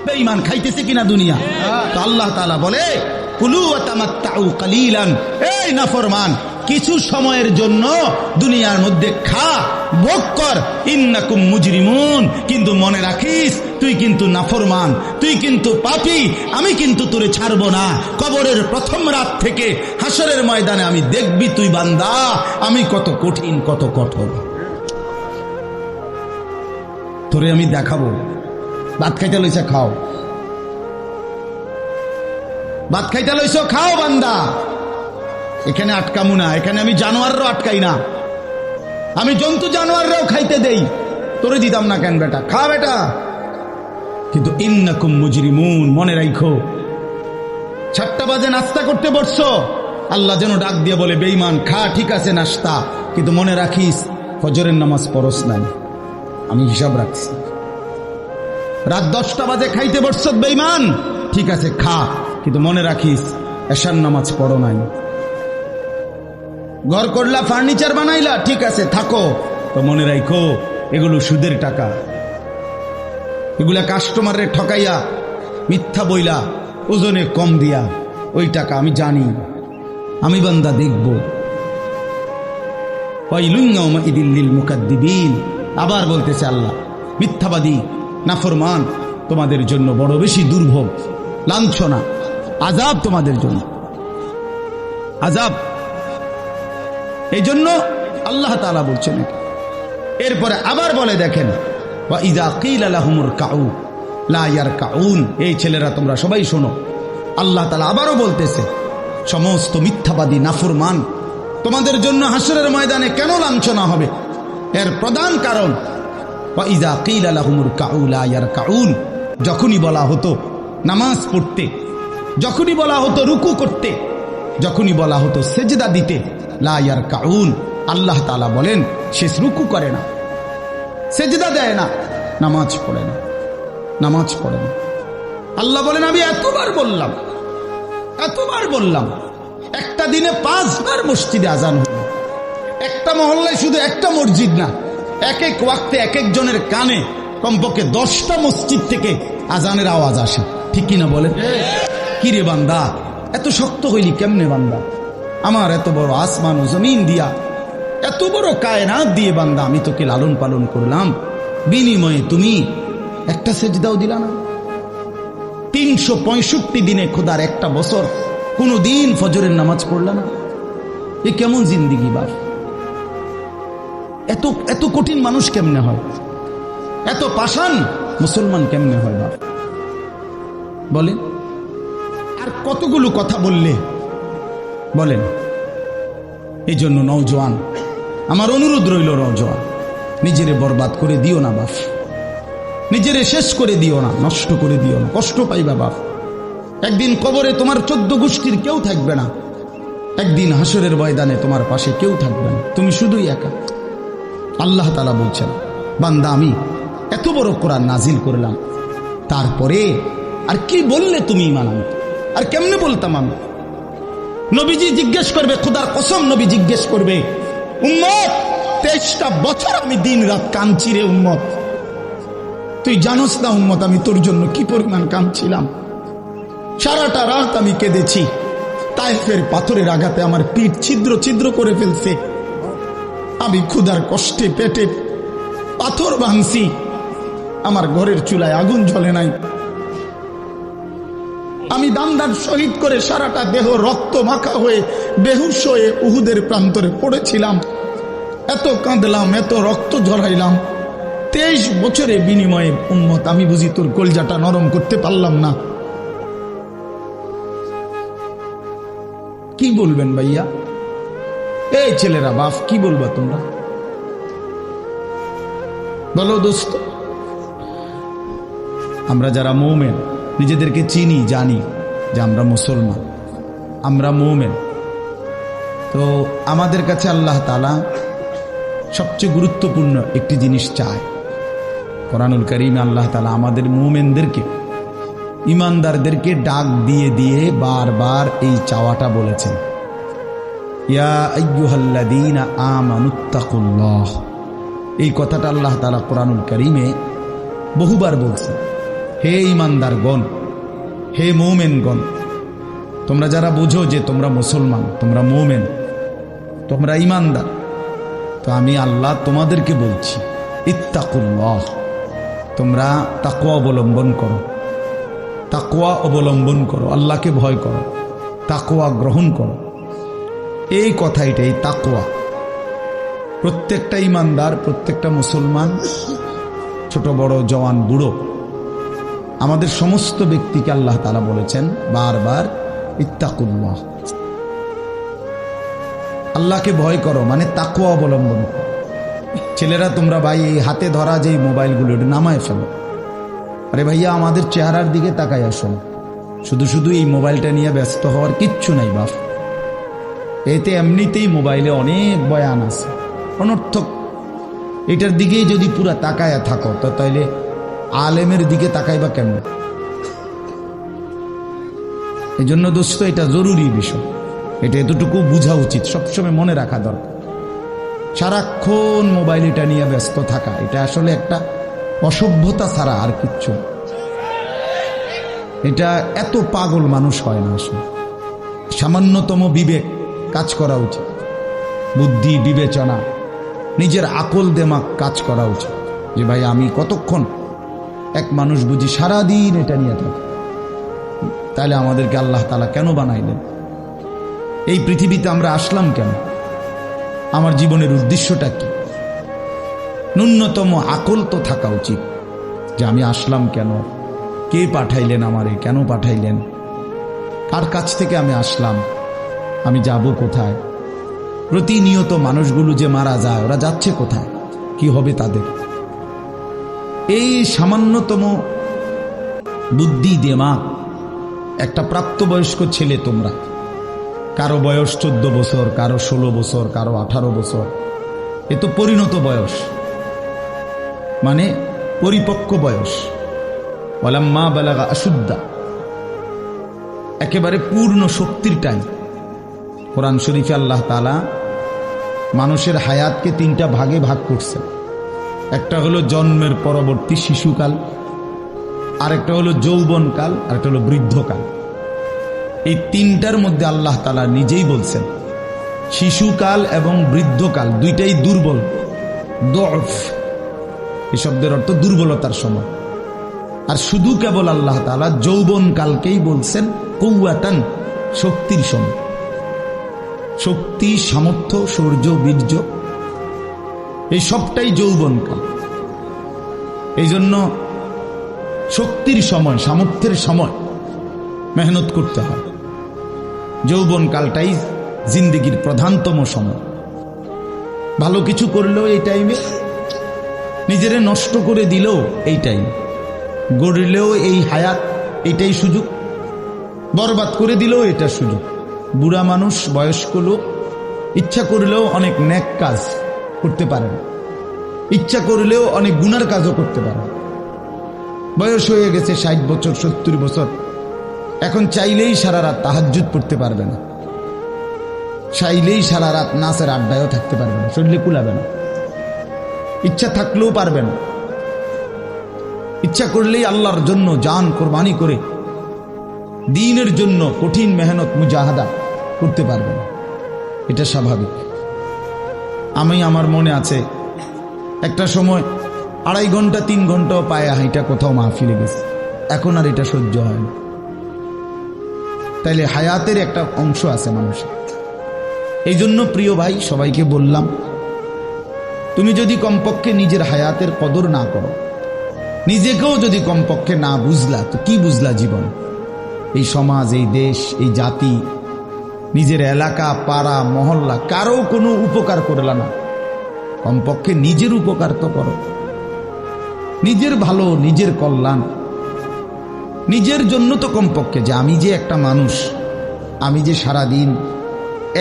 বেঈমান খাইতেছে কিনা দুনিয়া? তো আল্লাহ তাআলা বলে কুলু ওয়া তামাত্তাউ কালিলান, এই নাফরমান কিছু সময়ের জন্য দুনিয়ার মধ্যে খা, ভোগ কর, ইন্নাকুম মুজরিমুন, কিন্তু মনে রাখিস তুই কিন্তু নাফরমান, তুই কিন্তু পাপী, আমি কিন্তু তোরে ছাড়বো না। কবরের প্রথম রাত থেকে হাসরের ময়দানে আমি দেখবি তুই বান্দা আমি কত কঠিন কত কঠোর, তোরে আমি দেখাবো। ভাত খাইতে লইছে খাও, ভাত খাইতে লইছ খাও বান্দা, এখানে আটকামু না, এখানে আমি জানোয়াররাও আটকাই না, আমি জন্তু জানোয়াররাও খাইতে দেই, তোরে দিতাম না কেন বেটা, খা বেটা। কিন্তু ইন্নাকুম মুজরিমুন, মনে রাখো 7টা বাজে নাস্তা করতে বসছো, আল্লাহ যেন ডাক দিয়ে বলে বেঈমান খা, ঠিক আছে নাস্তা, কিন্তু মনে রাখিস ফজরের নামাজ পড়স নাই, আমি হিসাব রাখছি। রাত 10টা বাজে খাইতে বসছ বেঈমান, ঠিক আছে খা, কিন্তু মনে রাখিস এশার নামাজ পড়ো নাই। ঘর করলা, ফার্নিচার বানাইলা, ঠিক আছে থাকো, তো মনে রাখো এগুলো সুদের টাকা, এগুলা কাস্টমারের ঠকাইয়া মিথ্যা বইলা ওজনে কম দিয়া ওই টাকা আমি জানি, আমি বান্দা দেখব। ওয়াইলুন ইয়াউমাইযিল লিল মুকাদ্দিবিন, আবার বলতেছে আল্লাহ মিথ্যাবাদী নাফরমান তোমাদের জন্য বড় বেশি দুর্ভোগ, লাঞ্ছনা, আযাব তোমাদের জন্য, আযাব। এই জন্য আল্লাহ তাআলা বলছেন। এরপরে আবার বলে দেখেন ওয়া ইযা কিলা লাহুমুর কাউ লা ইয়ারকাউন, এই ছেলেরা তোমরা সবাই শোনো, আল্লাহ তাআলা আবারও বলতেছে সমস্ত মিথ্যাবাদী নাফরমান তোমাদের জন্য হাসরের ময়দানে কেন লাঞ্ছনা হবে, এর প্রধান কারণ ওয়া ইযা কিলা লাহুমুর কাউ লা ইয়ারকাউন, যখনই বলা হতো নামাজ পড়তে, যখনই বলা হতো রুকু করতে, যখনই বলা হতো সেজদা দিতে, লা ইয়ারকাউন, আল্লাহ তাআলা বলেন সে রুকু করে না, সেজদা দেয় না, নামাজ পড়ে না, নামাজ পড়ে না। আল্লাহ বলেন আমি এতবার বললাম, এতবার বললাম, একটা দিনে 5 বার মসজিদে আজান হলো, একটা মহল্লায় শুধু একটা মসজিদ না, এক এক ওয়াক্তে এক একজনের কানে কমপক্ষে 10টা মসজিদ থেকে আজানের আওয়াজ আসে, ঠিক কিনা বলেন? কি রে বান্দা এত শক্ত হইলি কেমনে বান্দা, আমার এত বড় আসমান ও জমিন দিয়া, এত বড় কায়নাত দিয়ে বান্দা আমি তোকে লালন পালন করলাম, বিনিময়ে তুমি একটা সেজদাও দিলা না। 365 দিনে খোদার একটা বছর কোনো দিন ফজরের নামাজ পড়লা না, এ কেমন জিন্দিগি বাপ? এত এত কঠিন মানুষ কেমনে হয়, এত পাষাণ মুসলমান কেমনে হয় বাপ বলেন? আর কতগুলো কথা বললে বলেন। এই জন্য নওজোয়ান আমার অনুরোধ রইল, নওজোয়ান নিজেরে বরবাদ করে দিও না বাপ, নিজেরে শেষ করে দিও না, নষ্ট করে দিও না, কষ্ট পাইবা বাপ। একদিন কবরে তোমার 14 গোষ্ঠীর কেউ থাকবে না, একদিন হাসরের ময়দানে তোমার পাশে কেউ থাকবে না, তুমি শুধুই একা। আল্লাহ তাআলা বলছেন বান্দা আমি এত বড় কোরআন নাজিল করলাম, তারপরে আর কি বললে তুমি ঈমান আনতে, আর কেমনে বলতাম আমি? নবীজি জিজ্ঞেস করবে, খোদার কসম নবী জিজ্ঞেস করবে, উম্মত 23টা বছর আমি দিন রাত কাঁদছি রে উম্মত, তুই জানোস না উম্মত আমি তোর জন্য কি পরিমাণ কাঁদছিলাম, সারাটা রাত আমি কেঁদেছি, তায়েফের পাথরের আঘাতে আমার পিঠ ছিদ্র ছিদ্র করে ফেলছে, আমি ক্ষুধার কষ্টে পেটে পাথর ভাঙছি, আমার ঘরের চুলায় আগুন জ্বলে নাই, আমি দামদার শহীদ করে সারাটা দেহ রক্ত মাখা হয়ে বেহুশ হয়ে উহুদের প্রান্তরে পড়েছিলাম, এত কাঁদলাম, এত রক্ত ঝরাইলাম, 23 বছরের বিনিময়ে উম্মত আমি বুঝি তোর কলজাটা নরম করতে পারলাম না। কি বলবেন ভাইয়া? এই ছেলেরা বাপ কি বলবা তোমরা বলো দোস্ত? আমরা যারা মুমিন নিজেদেরকে চিনি, জানি যে আমরা মুসলমান, আমরা মুমিন, তো আমাদের কাছে আল্লাহ তাআলা সবচেয়ে গুরুত্বপূর্ণ একটি জিনিস চায়। কোরআনুল কারীমে আল্লাহ তাআলা আমাদের মুমিনদেরকে, ইমানদারদেরকে ডাক দিয়ে দিয়ে বারবার এই চাওয়াটা বলেছেন, ইয়া আইয়ুহাল্লাযীনা আমানুত্তাকুল্লাহ। এই কথাটা আল্লাহ তাআলা কোরআনুল কারীমে বহুবার বলছেন, হে ঈমানদারগণ, হে মুমিনগণ, তোমরা যারা বুঝো যে তোমরা মুসলমান, তোমরা মুমিন, তোমরা ঈমানদার, তো আমি আল্লাহ তোমাদেরকে বলছি, ইত্তাকুল্লাহ, তোমরা তাকওয়া অবলম্বন করো, তাকওয়া অবলম্বন করো, আল্লাহকে ভয় করো, তাকওয়া গ্রহণ করো। এই কথাইটাই তাকওয়া। প্রত্যেকটা ঈমানদার, প্রত্যেকটা মুসলমান, ছোট বড়, জওয়ান বুড়ো, আমাদের সমস্ত ব্যক্তিকে আল্লাহ তাআলা বলেছেন বারবার, ইত্তাকুল্লাহ, আল্লাহকে ভয় করো, মানে তাকওয়া অবলম্বন করো। ছেলেরা তোমরা ভাই এই হাতে ধরা যে মোবাইলগুলো এটা নামায় ফেলো। আরে ভাইয়া, আমাদের চেহারার দিকে তাকাই আসুন। শুধু শুধু এই মোবাইলটা নিয়ে ব্যস্ত হওয়ার কিচ্ছু নাই বাপ। এতে এমনিতেই মোবাইলে অনেক বয়ান আছে অনর্থক। এটার দিকেই যদি পুরা তাকায়া থাকো তো তাইলে আলেমের দিকে তাকাইবা কেমন? এই জন্য দোস্ত, এটা জরুরি বিষয়, এটা এতটুকু বোঝা উচিত, সবসময় মনে রাখা দরকার। সারাক্ষণ মোবাইল এটা নিয়ে ব্যস্ত থাকা, এটা আসলে একটা অসভ্যতা ছাড়া আর কিচ্ছু। এটা এত পাগল মানুষ হয় না আসলে। সামান্যতম বিবেক কাজ করা উচিত, বুদ্ধি বিবেচনা, নিজের আকল দেমাগ কাজ করা উচিত যে ভাই আমি কতক্ষণ। এক মানুষ বুঝি সারাদিন এটা নিয়ে থাকে, তাহলে আমাদেরকে আল্লাহ তাআলা কেন বানাইলেন? এই পৃথিবীতে আমরা আসলাম কেন? আমার জীবনের উদ্দেশ্যটা কি? ন্যূনতম আকল তো থাকা উচিত যে আমি আসলাম কেন, কে পাঠাইলেন আমারে, কেন পাঠাইলেন, কার কাছ থেকে আমি আসলাম, আমি যাব কোথায়। প্রতিনিয়ত মানুষগুলো যে মারা যায়, ওরা যাচ্ছে কোথায়, কি হবে তাদের? এই সামান্যতম বুদ্ধি দেমাগ একটা প্রাপ্তবয়স্ক ছেলে, তোমরা কারো বয়স 14 বছর, কারো 16 বছর, কারো 18 বছর, এ তো পরিণত বয়স, মানে পরিপক্ক বয়স। ওয়ালাম্মা বালাগা আশুদ্দা, একেবারে পূর্ণ শক্তির টাইম। কোরআন শরীফে আল্লাহ তাআলা মানুষের হায়াতকে 3টা ভাগে ভাগ করছে। একটা হলো জন্মের পরবর্তী শিশুকাল, আরেকটা হলো যৌবনকাল, আরেকটা হলো বৃদ্ধকাল। এই 3টার মধ্যে আল্লাহ তাআলা নিজেই বলছেন শিশুকাল এবং বৃদ্ধকাল দুইটাই দুর্বল, দফ। এই শব্দের অর্থ দুর্বলতার সময়। আর শুধু কেবল আল্লাহ তাআলা যৌবনকালকেই বলছেন কুওয়াতান, শক্তির সময়। শক্তি, সামর্থ্য, শৌর্য, বীর্য, এই সবটাই যৌবনকাল। এই জন্য শক্তির সময়, সামর্থ্যের সময় মেহনত করতে হয়। যৌবনকালটাই জিন্দেগির প্রধানতম সময়। ভালো কিছু করলেও এই টাইমে, নিজেরে নষ্ট করে দিলেও এই টাইম, গড়লেও এই হায়াত, এটাই সুযোগ, বরবাদ করে দিলেও এটা সুযোগ। বুড়া মানুষ, বয়স্ক লোক ইচ্ছা করলেও অনেক নেক কাজ করতে পারে না, ইচ্ছা করলেও অনেক গুনার কাজও করতে পারে। বয়স হয়ে গেছে 60 বছর, 70 বছর, এখন চাইলেই সারা রাত তাহাজ্জুদ পড়তে পারবে না, চাইলেই সারা রাত নাচের আড্ডায়ও থাকতে পারবে না, শরীরে কুলাবে না, ইচ্ছা থাকলেও পারবে না। ইচ্ছা করলেই আল্লাহর জন্য জান কোরবানি করে দ্বীনের জন্য কঠিন মেহনত মুজাহাদা করতে পারবে না। এটা স্বাভাবিক। আমার মনে আছে একটা সময় 2.5 ঘন্টা 3 ঘন্টাও পায়ে হাইটা কোথাও মাহফিলে গেছে, এখন আর এটা সহ্য হয় না। তাইলে হায়াতের একটা অংশ আছে মানুষের। এই জন্য প্রিয় ভাই, সবাইকে বললাম, তুমি যদি কমপক্ষে নিজের হায়াতের কদর না করো, নিজেকেও যদি কমপক্ষে না বুঝলা, তো কি বুঝলা জীবন? এই সমাজ, এই দেশ, এই জাতি, নিজের এলাকা, পাড়া, মহল্লা, কারো কোনো উপকার করলা না। কমপক্ষে নিজের উপকার তো করো, নিজের ভালো, নিজের কল্যাণ, নিজের জন্য তো কমপক্ষে, যে আমি যে একটা মানুষ, আমি যে সারাদিন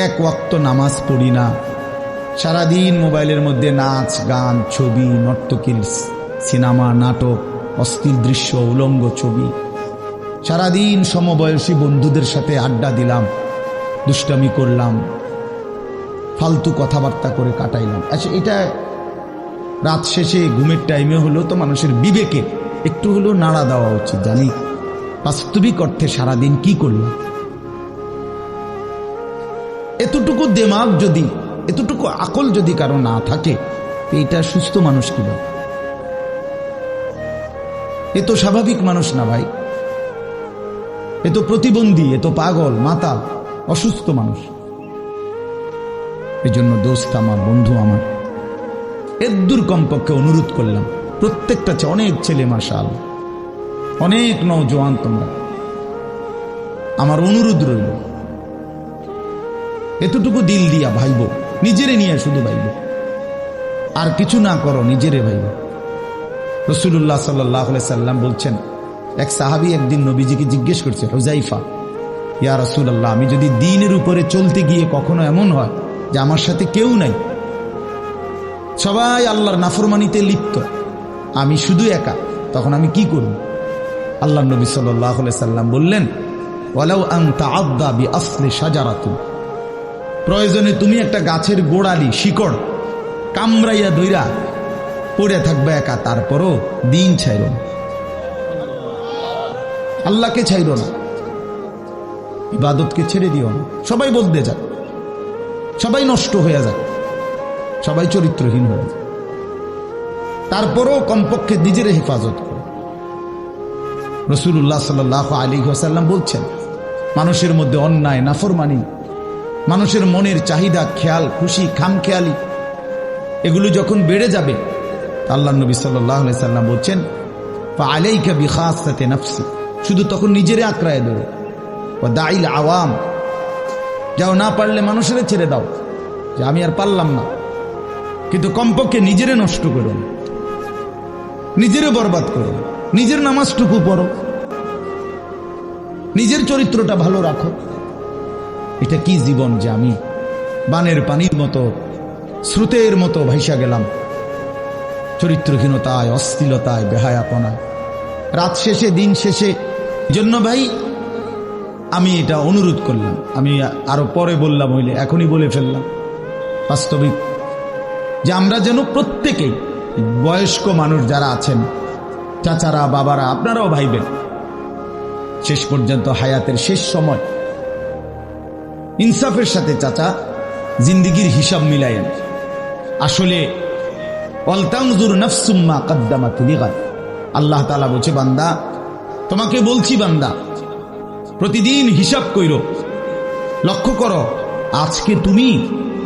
1 ওয়াক্ত নামাজ পড়ি না, সারাদিন মোবাইলের মধ্যে নাচ, গান, ছবি, নর্তকীর সিনেমা, নাটক, অশ্লীল দৃশ্য, উলঙ্গ ছবি, সারাদিন সমবয়সী বন্ধুদের সাথে আড্ডা দিলাম, দুষ্টামি করলাম, ফালতু কথাবার্তা করে কাটাইলাম। আচ্ছা, এটা রাত শেষে ঘুমের টাইমে হলো তো মানুষের বিবেকে একটু হলেও নাড়া দেওয়া উচিত, জানি বাস্তবিক অর্থে সারাদিন কি করলাম। এতটুকু দেমাগ যদি, এতটুকু আকল যদি কারো না থাকে, এটা সুস্থ মানুষ কি বলে? এ তো স্বাভাবিক মানুষ না ভাই, এ তো প্রতিবন্ধী, এ তো পাগল, মাতাল, অসুস্থ মানুষ। এজন্য দোস্ত আমার, বন্ধু আমার, এদ্দুর কমপক্ষে অনুরোধ করলাম, প্রত্যেকটা অনেক ছেলে মাশাআল্লাহ, অনেক নওজোয়ান তোমরা, আমার অনুরোধ রইল এতটুকু দিল দিয়া ভাইব, নিজেরে নিয়ে শুধু ভাইব, আর কিছু না করো, নিজেরে ভাইব। রাসূলুল্লাহ সাল্লাল্লাহু আলাইহি সাল্লাম বলছেন, এক সাহাবী একদিন নবীজিকে জিজ্ঞেস করছে, হুযাইফা, ইয়া রাসূলুল্লাহ, আমি যদি দ্বীনের উপরে চলতে গিয়ে কখনো এমন হয় যে আমার সাথে কেউ নাই, সবাই আল্লাহর নাফরমানিতে লিপ্ত, আমি শুধু একা, তখন আমি কি করব? আল্লাহর নবী সাল্লাল্লাহু আলাইহি সাল্লাম বললেন, ওয়ালাউ আন তাআদ্দা বিআসলি শাজারাতিন, প্রয়োজনে তুমি একটা গাছের গোড়ালি, শিকড় কামড়াইয়া ধইরা পড়ে থাকবে একা, তারপরও দিন ছাইরো না, আল্লাহকে ছাইরো না, ইবাদতকে ছেড়ে দিও না। সবাই বদলে যাক, সবাই নষ্ট হয়ে যাক, সবাই চরিত্রহীন হয়ে যায়, তারপরও কমপক্ষে নিজের হেফাজত করো। রাসূলুল্লাহ সাল্লাল্লাহু আলাইহি ওয়াসাল্লাম বলছেন, মানুষের মধ্যে অন্যায়, নাফরমানি, মানুষের মনের চাহিদা, খেয়াল খুশি, খামখেয়ালি, এগুলো যখন বেড়ে যাবে, আল্লাহ নবী সাল্লাল্লাহু আলাইহি সাল্লাম বলছেন, ফাআলাইকা বিখাসাতি নাফসি, শুধু তখন নিজেরে আঁকড়ায় ধরো, ওয়া দাইল আওয়াম, যাও না পারলে মানুষের ছেড়ে দাও যে আমি আর পারলাম না, কিন্তু কমপক্ষে নিজেরে নষ্ট করো না, নিজেরে বরবাদ করো, নিজের নামাজটুকু পড়ো, নিজের চরিত্রটা ভালো রাখো। এটা কি জীবন যে আমি বানের পানির মতো, স্রোতের মতো ভাইসা গেলাম, চরিত্রহীনতায়, অশ্লীলতায়, বেহায়াপনায়, রাত শেষে, দিন শেষে। জন্য ভাই আমি এটা অনুরোধ করলাম, আমি আরো পরে বললাম হইলে এখনই বলে ফেললাম, বাস্তবিক যে আমরা যেন প্রত্যেকেই, বয়স্ক মানুষ যারা আছেন, চাচারা, বাবারা, আপনারাও ভাইবেন, শেষ পর্যন্ত হায়াতের শেষ সময় ইনসাফের সাথে চাচা জিন্দিগির হিসাব মিলায়েন। আসলে ওয়ালতানজুর নাফসুম মা কদ্দামাত লিগাদ, আল্লাহ তাআলা বলছে, বান্দা তোমাকে বলছি, বান্দা প্রতিদিন হিসাব কইরো, লক্ষ্য করো আজকে তুমি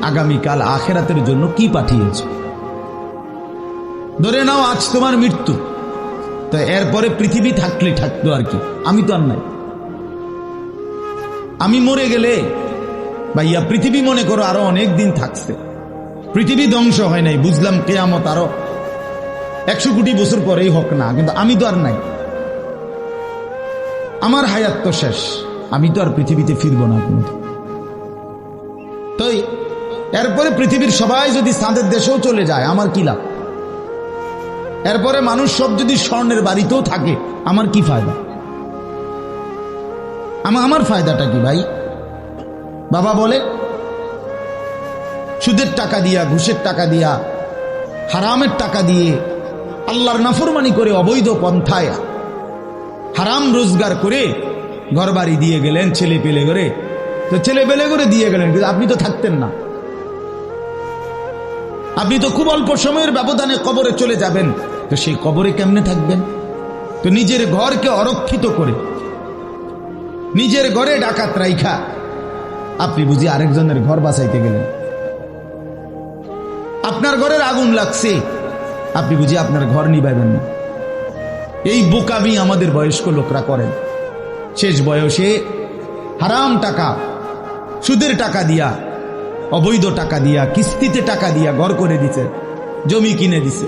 আগামীকাল আখিরাতের জন্য কি পাঠিয়েছ। ধরে নাও আজ তোমার মৃত্যু, তো এরপরে পৃথিবী থাকলে থাকতো আর কি, আমি তো আর নাই। আমি মরে গেলে ভাইয়া পৃথিবী মনে করো আরো অনেক দিন থাকছে, পৃথিবী ধ্বংস হয় নাই, বুঝলাম কিয়ামত আরো 100 কোটি বছর পরেই হোক না, কিন্তু আমি তো আর নাই, আমার হায়াত তো শেষ, আমি তো আর পৃথিবীতে ফিরবো না কোনোদিন। তো এরপরে পৃথিবীর সবাই যদি চাঁদের দেশেও চলে যায়, আমার কি লাভ? এরপরে মানুষ সব যদি স্বর্ণের বাড়িতেও থাকে, আমার কি ফায়দা? আমার ফায়দাটা কি ভাই? বাবা বলে সুদের টাকা দিয়া, ঘুষের টাকা দিয়া, হারামের টাকা দিয়ে, আল্লাহর নাফরমানি করে, অবৈধ পন্থায় হারাম রোজগার করে ঘর বাড়ি দিয়ে গেলেন, ছেলে পেলে করে, তো ছেলে পেলে করে দিয়ে গেলেন, কিন্তু আপনি তো থাকতেন না, আপনি তো খুব অল্প সময়ের ব্যবধানে কবরে চলে যাবেন, তো সেই কবরে কেমনে থাকবেন? তো নিজের ঘরকে অরক্ষিত করে, নিজের ঘরে ডাকাত রাইখা আপনি বুঝি আরেকজনের ঘর বাঁচাইতে গেলেন। আপনার ঘরের আগুন লাগছে, আপনি বুঝি আপনার ঘর নিবাইবেন না। এই বোকামি আমাদের বয়স্ক লোকরা করেন। শেষ বয়সে হারাম টাকা, সুদের টাকা দিয়া, অবৈধ টাকা দিয়া, কিস্তিতে টাকা দিয়া ঘর করে দিছে, জমি কিনে দিছে,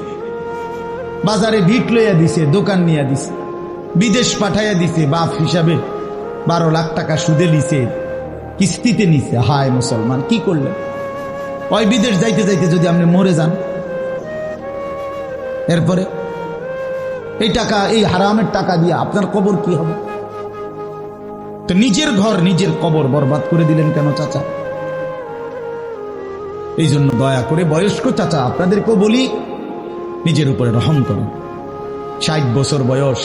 বাজারে ভিট লইয়া দিছে, দোকান নিয়ে দিছে, বিদেশ পাঠাইয়া দিছে, বাপ হিসাবে 12 লাখ টাকা সুদে নিছে, কিস্তিতে নিছে। হায় মুসলমান, কি করলেন? ওই বিদেশ যাইতে যাইতে যদি আপনি মরে যান, এরপরে এই টাকা, এই হারামের টাকা দিয়ে আপনার কবর কি হবে? তো নিজের ঘর, নিজের কবর বরবাদ করে দিলেন কেন চাচা? এই জন্য দয়া করে বয়স্ক চাচা আপনাদেরকেও বলি, নিজের উপরে রহম করুন, 60 বছর বয়স,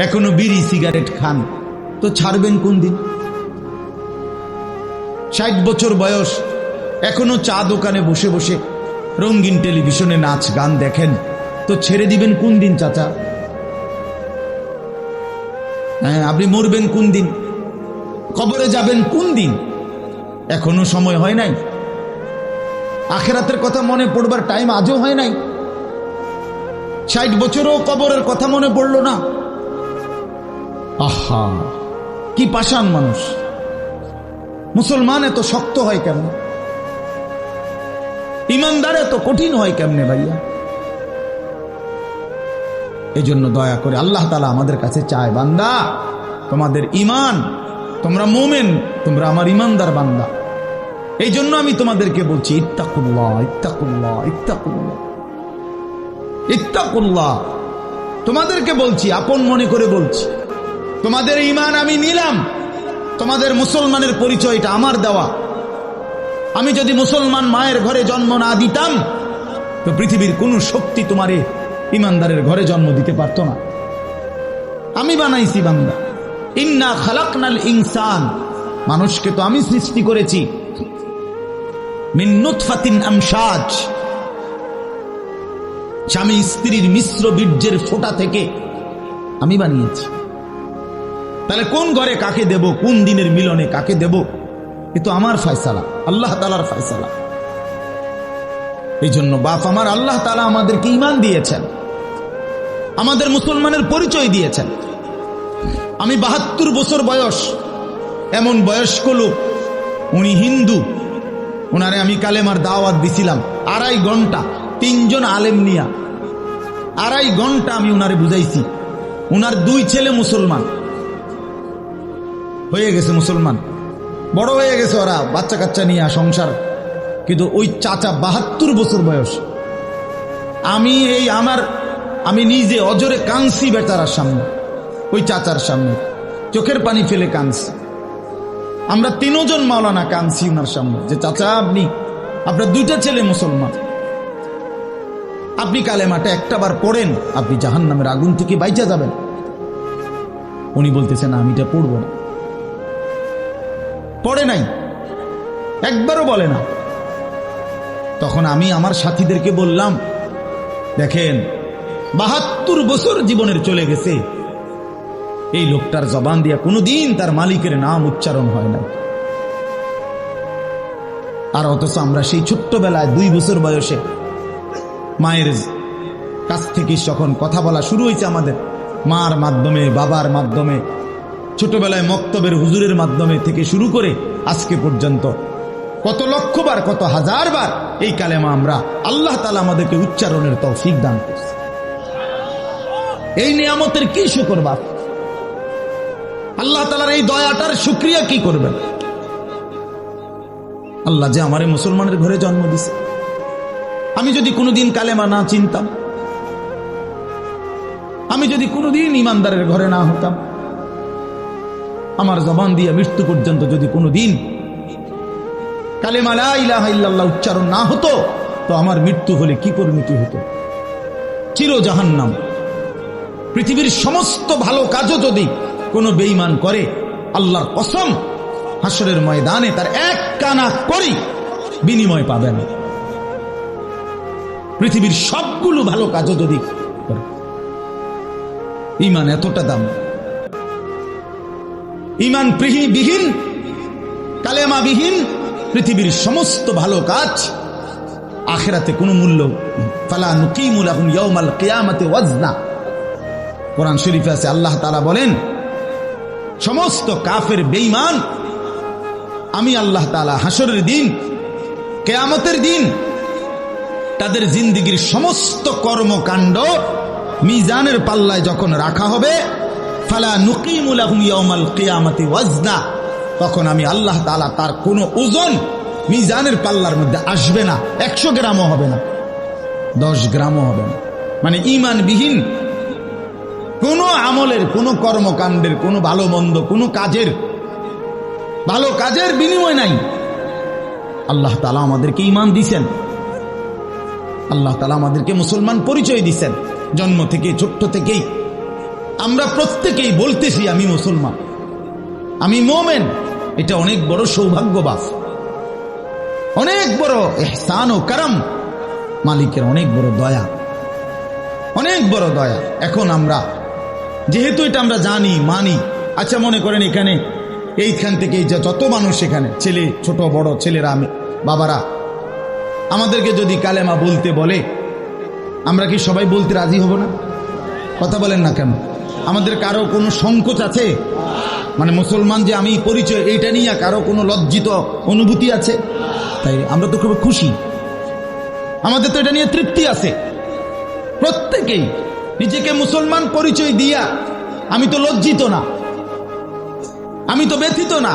এখনো বিড়ি সিগারেট খান, তো ছাড়বেন কোন দিন? 60 বছর বয়স, এখনো চা দোকানে বসে বসে রঙিন টেলিভিশনে নাচ গান দেখেন, তো ছেড়ে দিবেন কোন দিন চাচা? হ্যাঁ, আপনি মরবেন কোন দিন? কবরে যাবেন কোন দিন? এখনো সময় হয় নাই? আখিরাতের কথা মনে পড়বার টাইম আজও হয় নাই? 60 বছরও কবরের কথা মনে পড়লো না? আহা, কি পাষাণ মানুষ! মুসলমান এত শক্ত হয় কেমন? ইমানদার এত কঠিন হয় কেমনে ভাইয়া? এই জন্য দয়া করে আল্লাহ তাআলা আমাদের কাছে চায়, বান্দা তোমাদের ইমান, তোমরা মোমেন, তোমরা আমার ইমানদার বান্দা। এই জন্য আমি তোমাদেরকে বলছি ইত্তাকুল্লাহ, ইত্তাকুল্লাহ, ইত্তাকুল্লাহ, ইত্তাকুল্লাহ। তোমাদেরকে বলছি, আপন মনে করে বলছি, তোমাদের ইমান আমি নিলাম, তোমাদের মুসলমানের পরিচয়টা আমার দেওয়া। আমি যদি মুসলমান মায়ের ঘরে জন্ম না দিতাম, তো পৃথিবীর কোন শক্তি তোমারে ইমানদারের ঘরে জন্ম দিতে পারত না। আমি বানাইছি বান্দা। ইন্না খালাকনাল ইনসান, মানুষকে তো আমি সৃষ্টি করেছি মিন নুতফাতিন আমশাজ, স্বামী স্ত্রীর মিশ্র বীর্যের ফোঁটা থেকে আমি বানিয়েছি। তাহলে কোন ঘরে কাকে দেব, কোন দিনের মিলনে কাকে দেব, এ তো আমার ফয়সালা, আল্লাহ তাআলার ফয়সালা। এই জন্য বাপ আমার, আল্লাহ তাআলা আমাদেরকে ঈমান দিয়েছেন, আমাদের মুসলমানের পরিচয় দিয়েছেন। আমি 72 বছর বয়স, এমন বয়স্ক লোক, উনি হিন্দু, ওনারে আমি কালেমার দাওয়াত দিছিলাম 2.5 ঘন্টা, 3 জন আলেম নিয়া 2.5 ঘন্টা আমি উনারে বুঝাইছি। উনার 2 ছেলে মুসলমান হয়ে গেছে, মুসলমান বড় হয়ে গেছে, ওরা বাচ্চা কাচ্চা নিয়ে সংসার। কিন্তু ওই চাচা 72 বছর বয়স, আমি নিজে অজরে কাঁদছি বেচারার সামনে, ওই চাচার সামনে চোখের পানি ফেলে কাঁদছি। আমরা 3 জন মাওলানা কাঁদছি ওনার সামনে, যে চাচা আপনার 2টা ছেলে মুসলমান, আপনি কালেমাটা একটাবার পড়েন, আপনি জাহান্নামের আগুন থেকে বাইচা যাবেন। উনি বলতেছেন আমি এটা পড়ব না, পড়ে নাই, একবারও বলে না। তখন আমি আমার সাথীদেরকে বললাম, দেখেন 72 বছর জীবনের চলে গেছে, এই লোকটার জবান দিয়া কোনোদিন তার মালিকের নাম উচ্চারণ হয় না। আর অথচ আমরা সেই ছোট্টবেলায় 2 বছর বয়সে মায়ের কাছ থেকে যখন কথা বলা শুরু হয়েছে, আমাদের মার মাধ্যমে, বাবার মাধ্যমে, ছোটবেলায় মক্তবের হুজুরের মাধ্যমে থেকে শুরু করে আজকে পর্যন্ত কত লক্ষবার, কত হাজারবার এই কালেমা আমরা, আল্লাহ তাআলা আমাদেরকে উচ্চারণের তৌফিক দান করছে। এই নিয়ামতের কি শুকর বাপ? আল্লাহ তাআলার এই দয়াটার শুকরিয়া কি করবেন? আল্লাহ যে আমারে মুসলমানের ঘরে জন্ম দিছে। আমি যদি কোনোদিন কালেমা না চিনতাম, আমি যদি কোনোদিন ইমানদারের ঘরে না হতাম, আমার জবান দিয়ে মৃত্যু পর্যন্ত যদি কোনোদিন কালেমা লা ইলাহা ইল্লাল্লাহ উচ্চারণ না হতো, তো আমার মৃত্যু হলে কি পরিণতি হতো? চির জাহান্নাম। পৃথিবীর সমস্ত ভালো কাজও যদি কোনো বেঈমান করে, আল্লাহর কসম হাসরের ময়দানে তার 1 কানা করি বিনিময় পাবে না। পৃথিবীর সবগুলো ভালো কাজও যদি করে, ঈমান এতটা দাম। ঈমান বিহীন, কালেমা বিহীন পৃথিবীর সমস্ত ভালো কাজ আখিরাতে কোনো মূল্য। ফালা নুকিমু লাহুম ইয়াউমাল কিয়ামাতি ওয়াজনা। কোরআন শরীফে আছে, আল্লাহ তাআলা বলেন, সমস্ত কাফের বেঈমান আমি আল্লাহ তাআলা হাসরের দিন, কিয়ামতের দিন তাদের জিন্দেগীর সমস্ত কর্মকাণ্ড মিজানের পাল্লায় যখন রাখা হবে, ফালা নুকিমু লাহুম ইয়াউমাল কিয়ামাতি ওয়াজনা, তখন আমি আল্লাহ তাআলা তার কোনো ওজন মিজানের পাল্লার মধ্যে আসবে না। 100 গ্রামও হবে না, 10 গ্রামও হবে না। মানে ঈমানবিহীন কোন আমলের, কোন কর্মকাণ্ডের, কোন ভালো মন্দ, কোন কাজের, ভালো কাজের বিনিময় নাই। আল্লাহ তাআলা আমাদেরকে ঈমান দিয়েছেন, আল্লাহ তাআলা আমাদেরকে মুসলমান পরিচয় দিয়েছেন। জন্ম থেকে ছোট্ট থেকেই আমরা প্রত্যেকেই বলতেছি আমি মুসলমান, আমি মোমেন। এটা অনেক বড় সৌভাগ্যবাস, অনেক বড় ইহসান ও করম, মালিকের অনেক বড় দয়া, অনেক বড় দয়া। এখন আমরা যেহেতু এটা আমরা জানি মানি, আচ্ছা মনে করেন এখানে এইখান থেকে যত মানুষ এখানে ছেলে ছোট বড় ছেলেরা বাবারা আমাদেরকে যদি কালেমা বলতে বলে আমরা কি সবাই বলতে রাজি হব না? কথা বলেন না কেন? আমাদের কারো কোনো সংকোচ আছে? মানে মুসলমান যে আমি পরিচয় এইটা নিয়ে কারো কোনো লজ্জিত অনুভূতি আছে? তাই আমরা তো খুব খুশি, আমাদের তো এটা নিয়ে তৃপ্তি আছে। প্রত্যেকেই নিজেকে মুসলমান পরিচয় দিয়া আমি তো লজ্জিত না, আমি তো ব্যথিত না।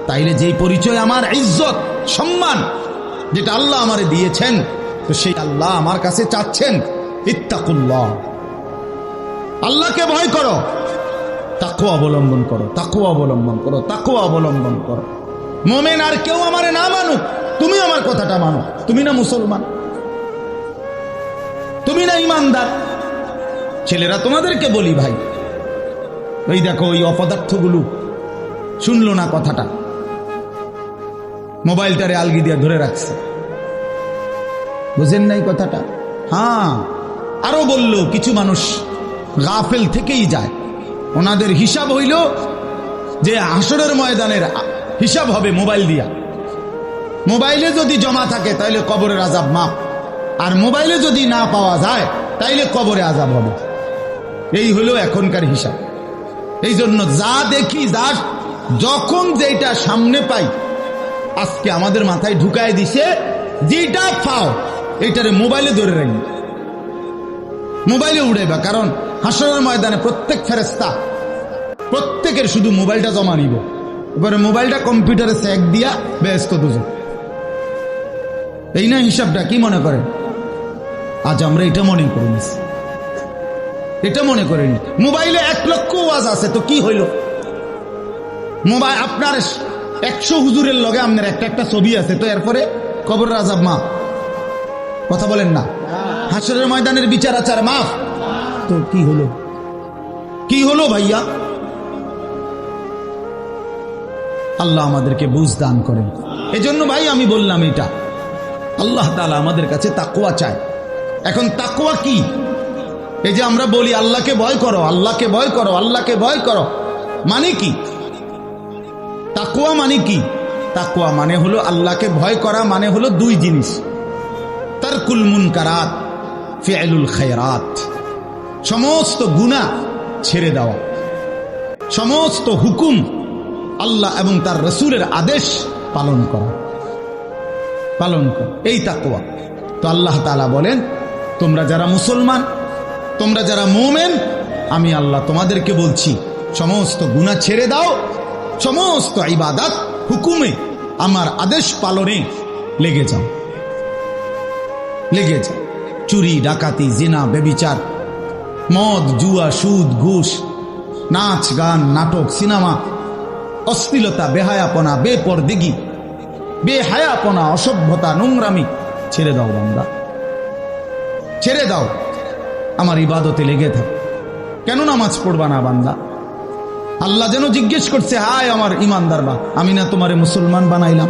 তাইলে যেই পরিচয় আমার ইজ্জত সম্মান যেটা আল্লাহ আমারে দিয়েছেন, তো সেই আল্লাহ আমার কাছে চাচ্ছেন ইত্তাকুল্লাহ, আল্লাহকে ভয় করো, তাকওয়া অবলম্বন করো, তাকওয়া অবলম্বন করো, তাকওয়া অবলম্বন করো। মোমেন আর কেউ আমারে না মানুক, তুমি আমার কথাটা মানো। তুমি না মুসলমান, তুমি না ইমানদার। ছেলেরা তোমাদেরকে বলি ভাই, ওই দেখো ওই অপদার্থগুলো শুনলো না কথাটা, মোবাইলটারে আলগি দিয়া ধরে রাখছে, বুঝেন নাই কথাটা? হ্যাঁ, আরো বলল কিছু মানুষ গাফেল থেকেই যায়, ওনাদের হিসাব হইল যে হাসরের ময়দানের হিসাব হবে মোবাইল দিয়া। মোবাইলে যদি জমা থাকে তাইলে কবরের আযাব মাফ, আর মোবাইলে যদি না পাওয়া যায় তাইলে কবরে আযাব হবে। এই হলো এখনকার হিসাব। এই জন্য যা দেখি, যা যখন যেটা সামনে পাই, আজকে আমাদের মাথায় ঢুকায় দিছে যেটা পাও এইটারে মোবাইলে ধরে রাখি, মোবাইলে উড়াইবা। কারণ হাসরের ময়দানে প্রত্যেক ফেরেশতা প্রত্যেকের শুধু মোবাইলটা জমা নিব, এবারে মোবাইলটা কম্পিউটারে চেক দিয়া ব্যস্ত দুজন। এই না হিসাবটা? কি মনে করেন? আজ আমরা এটা মনে করি, এটা মনে করেনি। মোবাইলে 1 লক্ষ ওয়াজ আছে, তো কি হইল? মোবাইল আপনার 100 হুজুরের লগে আপনার একটা ছবি আছে, তো এরপরে কবরের আযাব মাফ। কথা বলেন না? হাসরের ময়দানের বিচার আচার মাফ, তো কি হলো? কি হলো ভাইয়া? আল্লাহ আমাদেরকে বুঝ দান করেন। এজন্য ভাই আমি বললাম এটা আল্লাহ তাআলা আমাদের কাছে তাকওয়া চায়। এখন তাকওয়া কি? এই যে আমরা বলি আল্লাহকে ভয় করো, আল্লাহকে ভয় করো, আল্লাহকে ভয় করো, মানে কি? তাকওয়া মানে কি? তাকওয়া মানে হলো আল্লাহকে ভয় করা, মানে হলো 2 জিনিস, তারকুল মুনকারাত, ফি'লুল খায়রাত। সমস্ত গুনাহ ছেড়ে দেওয়া, সমস্ত হুকুম আল্লাহ এবং তার রাসূলের আদেশ পালন করা, পালন করা, এই তাকওয়া। তো আল্লাহ তাআলা বলেন তোমরা যারা মুসলমান, তোমরা যারা মুমিন, আমি আল্লাহ তোমাদেরকে বলছি সমস্ত গুনাহ ছেড়ে দাও, সমস্ত ইবাদত হুকুমে আমার আদেশ পালনে লেগে যাও, লেগে যাও। চুরি ডাকাতি জিনা ব্যভিচার মদ জুয়া সুদ ঘুষ নাচ গান নাটক সিনেমা অশ্লীলতা বেহায়াপনা বেপরদিগি বেহায়াপনা অসভ্যতা নোংরামি ছেড়ে দাও বান্দা, ছেড়ে দাও। আমার ইবাদতে লেগে থাক। কেন নামাজ পড়বা না বান্দা? আল্লাহ যেন জিজ্ঞেস করছে, হায় আমার ইমানদার বা, আমি না তোমারে মুসলমান বানাইলাম,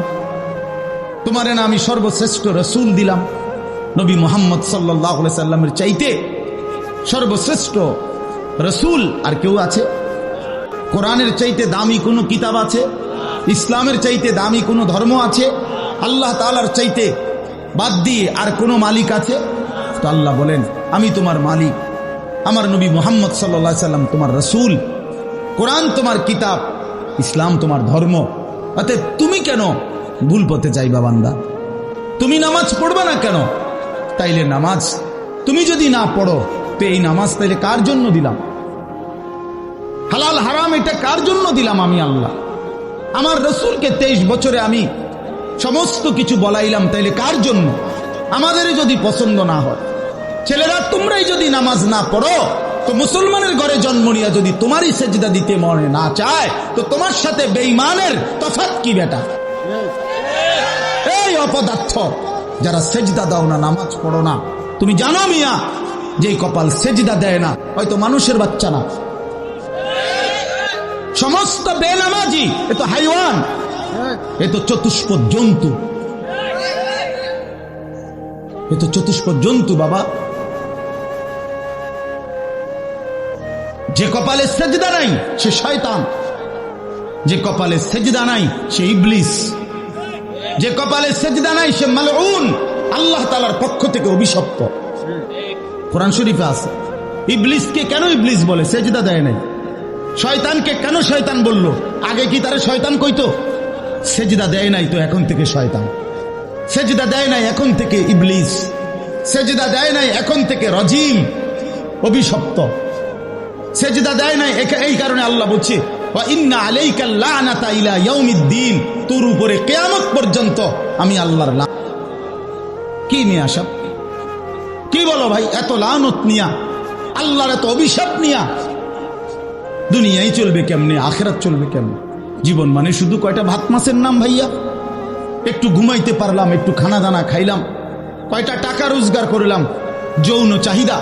তোমারে না আমি সর্বশ্রেষ্ঠ রাসূল দিলাম। নবী মুহাম্মদ সাল্লাল্লাহু আলাইহি সাল্লামের চাইতে সর্বশ্রেষ্ঠ রাসূল আর কেউ আছে? কোরআনের চাইতে দামি কোনো কিতাব আছে? ইসলামের চাইতে দামি কোনো ধর্ম আছে? আল্লাহ তাআলার চাইতে বাদ দিয়ে আর কোনো মালিক আছে? তো আল্লাহ বলেন আমি তোমার মালিক, আমার নবী মুহাম্মদ সাল্লাল্লাহু আলাইহি সাল্লাম তোমার রাসূল, কোরআন তোমার কিতাব, ইসলাম তোমার ধর্ম। অতএব তুমি কেন ভুল পথে যাইবা বান্দা? তুমি নামাজ পড়বা না কেন? তাইলে নামাজ তুমি যদি না পড়ো, তো এই নামাজ তাইলে কার জন্য দিলাম? হালাল হারাম এটা কার জন্য দিলাম? আমি আল্লাহ। আমার রাসূলকে 23 বছরে আমি সমস্ত কিছু বলাইলাম, তাইলে কার জন্য? আমাদেরই যদি পছন্দ না হয়, ছেলেরা তোমরাই যদি নামাজ না পড়ো, তো মুসলমানের ঘরে জন্ম নিয়ে যদি তোমারই সেজদা দিতে মনে না চায়, তো তোমার সাথে বেঈমানের তফাৎ কি বেটা? এই অপদার্থ যারা সেজদা দাও না, নামাজ পড়ো না, তুমি জানো মিয়া যেই কপাল সেজদা দেয় না, হয়তো মানুষের বাচ্চা না, সমস্ত বেনামাজি এ তো হাইওয়ান, এ তো চতুষ্পদ জন্তু, এ তো চতুষ্পদ জন্তু বাবা। যে কপালে সেজদা নাই সে শয়তান, যে কপালে সেজদা নাই সে ইবলিস, যে কপালে সেজদা নাই সে মালউন, আল্লাহ তাআলার পক্ষ থেকে অভিশপ্ত। কোরআন শরীফে আছে। ইবলিসকে কেন ইবলিস বলে? সেজদা দেয় নাই। শয়তানকে কেন শয়তান বলল? আগে কি তারা শয়তান কইতো? সেজদা দেয় নাই তো এখন থেকে শয়তান, সেজদা দেয় নাই এখন থেকে ইবলিস, সেজদা দেয় নাই এখন থেকে রজিম, অভিশপ্ত। সেজদা দেয় নাই, এই কারণে আল্লাহ বলছে ওয়া ইন্না আলাইকাল লানাতা ইলা ইয়াউমিদ্দিন, তোর উপরে কিয়ামত পর্যন্ত আমি আল্লাহর লানত। কি নিয়ে আসব? কি বলো ভাই? এত লানত নিয়া, আল্লাহর এত অভিশাপ নিয়া দুনিয়ায় চলবে কেমনে? আখিরাত চলবে কেমনে? জীবন মানে শুধু কয়টা ভাত মাছের নাম ভাইয়া? একটু ঘুমাইতে পারলাম, একটু খানা দানা খাইলাম, কয়টা টাকা রোজগার করলাম, যৌন চাহিদা,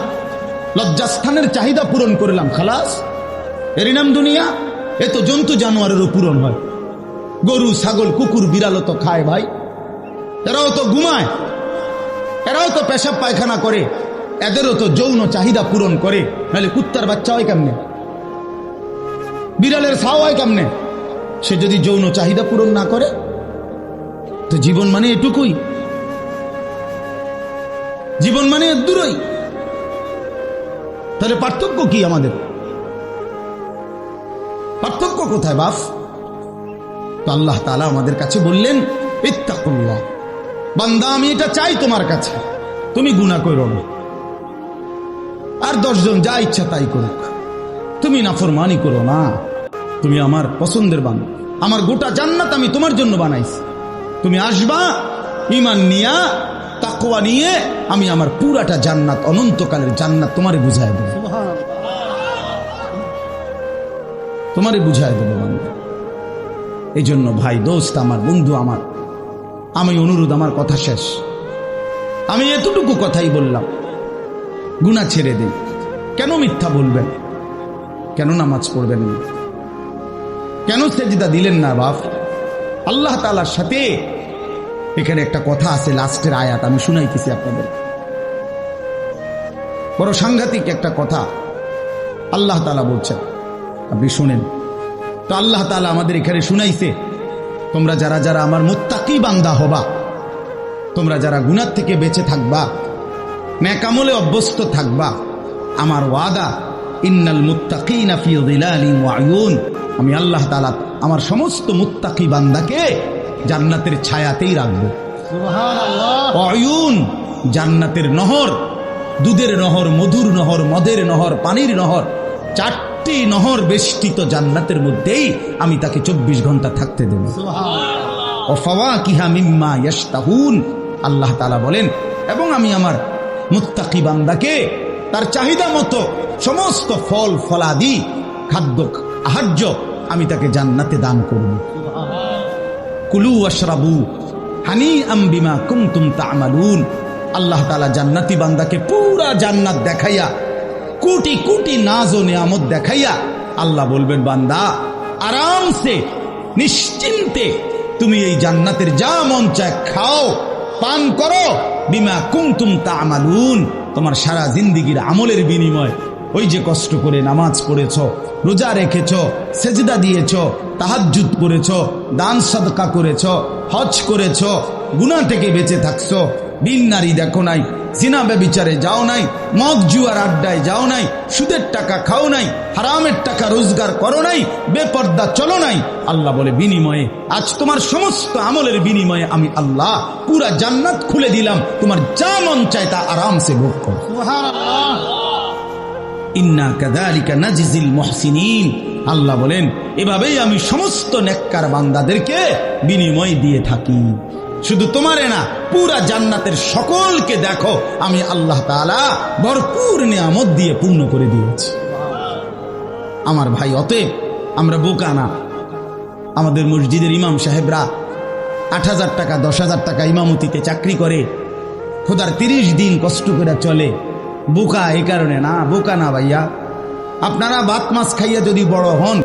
লজ্জাস্থানের চাহিদা পূরণ করলাম, খালাস, এরই নাম দুনিয়া? এ তো জন্তু জানোয়ারেরও পূরণ হয়। গরু ছাগল কুকুর বিড়ালও তো খায় ভাই, এরাও তো ঘুমায়, এরাও তো পেশাব পায়খানা করে, এদেরও তো যৌন চাহিদা পূরণ করে। নাহলে কুত্তার বাচ্চা হয় কেমনে? বিড়ালের ছাও হয় কেমনে? সে যদি যৌন চাহিদা পূরণ না করে? তো জীবন মানে এটুকুই, জীবন মানে এর দূরই। তাহলে পার্থক্য কি আমাদের? পার্থক্য কোথায় বাপ? তো আল্লাহ তাআলা আমাদের কাছে বললেন ইত্তাকুল্লাহ, বান্দা আমি এটা চাই তোমার কাছে, তুমি গুনাহ করো না, আর 10 জন যা ইচ্ছা তাই করুক, তুমি নাফরমানি করো না, তুমি আমার পছন্দের বান্দা, আমার গোটা জান্নাত আমি তোমার জন্য বানাইছি, তুমি আসবা ঈমান নিয়া, তাকওয়া নিয়ে, আমি আমার পুরাটা জান্নাত, অনন্তকালের জান্নাত তোমারে বুঝায় দেব, তোমারে বুঝায় দেব বান্দা। এই জন্য ভাই, দোস্ত আমার, বন্ধু আমার, আমি অনুরোধ, আমার কথা শেষ, আমি এতটুকু কথাই বললাম, গুনাহ ছেড়ে দেই। কেন মিথ্যা বলবেন? কেন নামাজ পড়বেন না? কেন সেজদা দিলেন না বাপ? আল্লাহ তাআলার সাথে এখানে একটা কথা আছে, লাস্টের আয়াত আমি শুনাইতেছি আপনাদের, বড় সাংঘাতিক একটা কথা আল্লাহ তাআলা বলছেন, আপনি শুনেন। তো আল্লাহ তাআলা আমাদের এখানে শুনাইছে, তোমরা যারা যারা আমার মুত্তাকি বান্দা হবা, তোমরা যারা গুনাহ থেকে বেঁচে থাকবা, নেক আমলে অভ্যস্ত থাকবা, আমার ওয়াদা ইন্নাল মুত্তাকিনা ফি যিলালিন ওয়া আয়ুন, আমি আল্লাহ তাআলা আমার সমস্ত মুত্তাকি বান্দাকে জান্নাতের ছায়াতেই রাখবো। সুবহানাল্লাহ। আয়ুন, জান্নাতের নহর, দুধের নহর, মধুর নহর, মদের নহর, পানির নহর, 4টি নহর বেষ্টিত জান্নাতের মধ্যেই আমি তাকে 24 ঘন্টা থাকতে দেব। সুবহানাল্লাহ। ওয়া ফাওয়াকিহা মিম্মা ইয়াশতাহুন, আল্লাহ তাআলা বলেন, এবং আমি আমার মুত্তাকি বান্দাকে তার চাহিদা মতো সমস্ত ফল ফলাদি, খাদ্য আহার্য আমি তাকে জান্নাতে দান করব। কুলু ওয়াশরাবু হানিআম বিমা কুনতুম তা'মালুন, আল্লাহ তাআলা জান্নাতি বান্দাকে পুরা জান্নাত দেখাইয়া, কোটি কোটি নাজ ও নিয়ামত দেখাইয়া আল্লাহ বলবেন, বান্দা আরামসে নিশ্চিন্তে তুমি এই জান্নাতের যা মন চায় খাও, পান করো, বিমা কুনতুম তা'মালুন, তোমার সারা জিন্দেগীর আমলের বিনিময়, ওই যে কষ্ট করে নামাজ পড়েছ, রোজা রেখেছ, সেজদা দিয়েছ, তাহাজ্জুদ করেছ, দান সাদকা করেছ, হজ করেছ, গুনাহ থেকে বেঁচে থাকছ, বিন নারী দেখো নাই, জিনা ব্যভিচারে যাও নাই, মদ জুয়ার আড্ডায় যাও নাই, সুদের টাকা খাও নাই, হারামের টাকা রোজগার করো নাই, বেপর্দা চলো নাই, আল্লাহ বলে বিনিময়ে আজ তোমার সমস্ত আমলের বিনিময়ে আমি আল্লাহ পুরা জান্নাত খুলে দিলাম, তোমার যা মন চায় তা আরামসে ভোগ করো। সুবহানাল্লাহ। ইন্না কাযালিকা নাজিজিল মুহসিনিন, আল্লাহ বলেন এভাবেই আমি সমস্ত নেককার বান্দাদেরকে বিনিময় দিয়ে থাকি। শুধু তোমারে না, পুরা জান্নাতের সকলকে দেখো আমি আল্লাহ তাআলা ভরপুর নিয়ামত দিয়ে পূর্ণ করে দিয়েছি। আমার ভাই, অতএব আমরা বোকা না। আমাদের মসজিদের ইমাম সাহেবরা 8,000 টাকা 10,000 টাকা ইমামতিতে চাকরি করে, খোদার 30 দিন কষ্ট করে চলে, বোকা এই কারণে না, বোকা না ভাইয়া। আপনারা ভাত মাছ খাইয়া যদি বড় হন,